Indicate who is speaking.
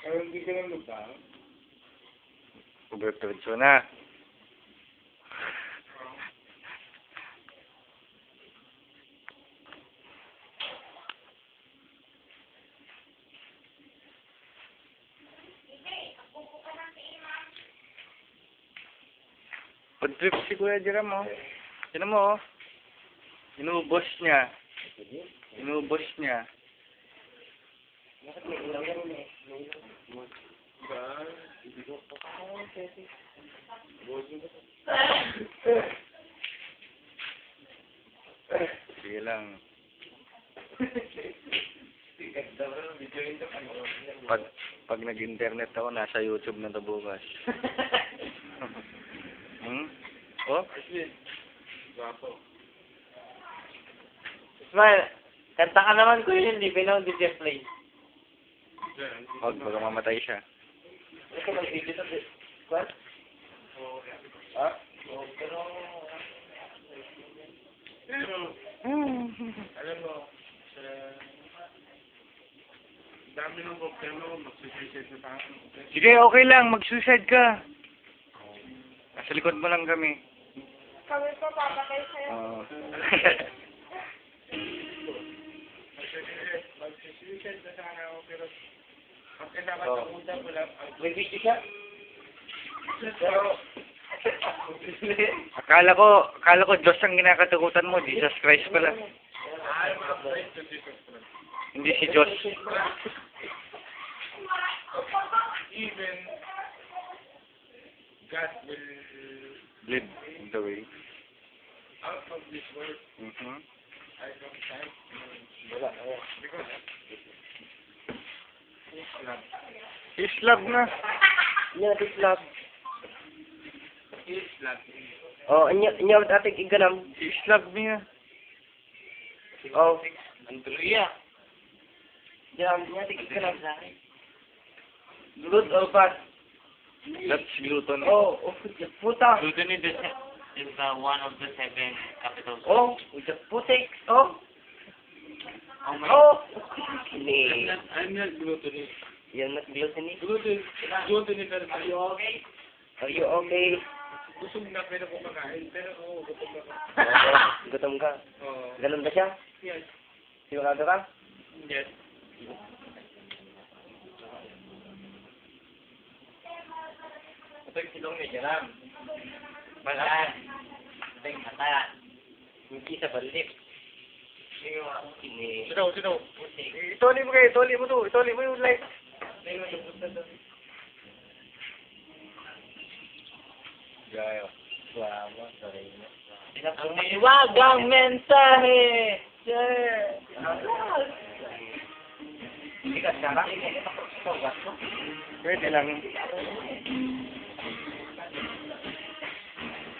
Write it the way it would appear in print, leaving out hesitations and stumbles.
Speaker 1: Hindi ka lang lubang.
Speaker 2: Ubertudso na. Pag-trip si Kuya Jera mo. Sino mo, oh. Inubos niya. Inubos niya.
Speaker 1: Bakit may ilaw yan eh? Ba?
Speaker 2: Sige lang. Pag nag-internet ako, nasa YouTube na to bukas. Oh?
Speaker 1: Smile, kanta ka naman ko yun, hindi pinang DJ play.
Speaker 2: Huwag, baka mamatay siya.
Speaker 1: Ito mag-video sa what? Ha? Alam mo, sa dami ng problema mo, mag-suicide sa tao.
Speaker 2: Sige, okay lang. Mag-suicide ka. Nasa likod mo lang kami.
Speaker 3: Kami pa papatay sa'yo.
Speaker 2: Oo.
Speaker 1: Mag-suicide na sana ako, pero pag kailangan sa udang ko lang, may video siya? Pero,
Speaker 2: Akala ko Diyos ang kinakatakutan mo. Jesus Christ pala. Hindi si Diyos.
Speaker 1: even God will
Speaker 2: Lead the way.
Speaker 1: out of this world, I don't thank
Speaker 2: Wala.
Speaker 1: because His love.
Speaker 2: His love na.
Speaker 1: Yeah, His love. His love.
Speaker 3: Oh, inyo dating iganam.
Speaker 2: His love niya.
Speaker 3: Oh,
Speaker 1: Andrea.
Speaker 3: jam niya dating iganam sa akin. Good or bad?
Speaker 2: That's gluten.
Speaker 3: Oh, puta.
Speaker 1: Gluten is one of the 7 capitals.
Speaker 3: Oh, with the putik. Oh.
Speaker 1: Oh my.
Speaker 3: Oh. Ni.
Speaker 1: I'm not glutinous.
Speaker 3: You're not gluttony?
Speaker 1: Glutinous. Are you okay?
Speaker 3: Are you okay?
Speaker 1: Busog na pero kumakain. Pero oo, gutom na ka.
Speaker 3: Gutom ka.
Speaker 1: Oo.
Speaker 3: Ganun ba siya?
Speaker 1: Yes.
Speaker 3: Sigurado ka?
Speaker 1: Yes. Ito yung silong ni Jaram. Balaan. Ito yung mata. Hindi sa balip. Sino?
Speaker 2: Itoli mo kayo. Itoli mo to. Itoli mo yung light. Gayo.
Speaker 1: Ang liwagang mensahe! Sir!
Speaker 3: Sikat ka ka?
Speaker 2: Pwede lang.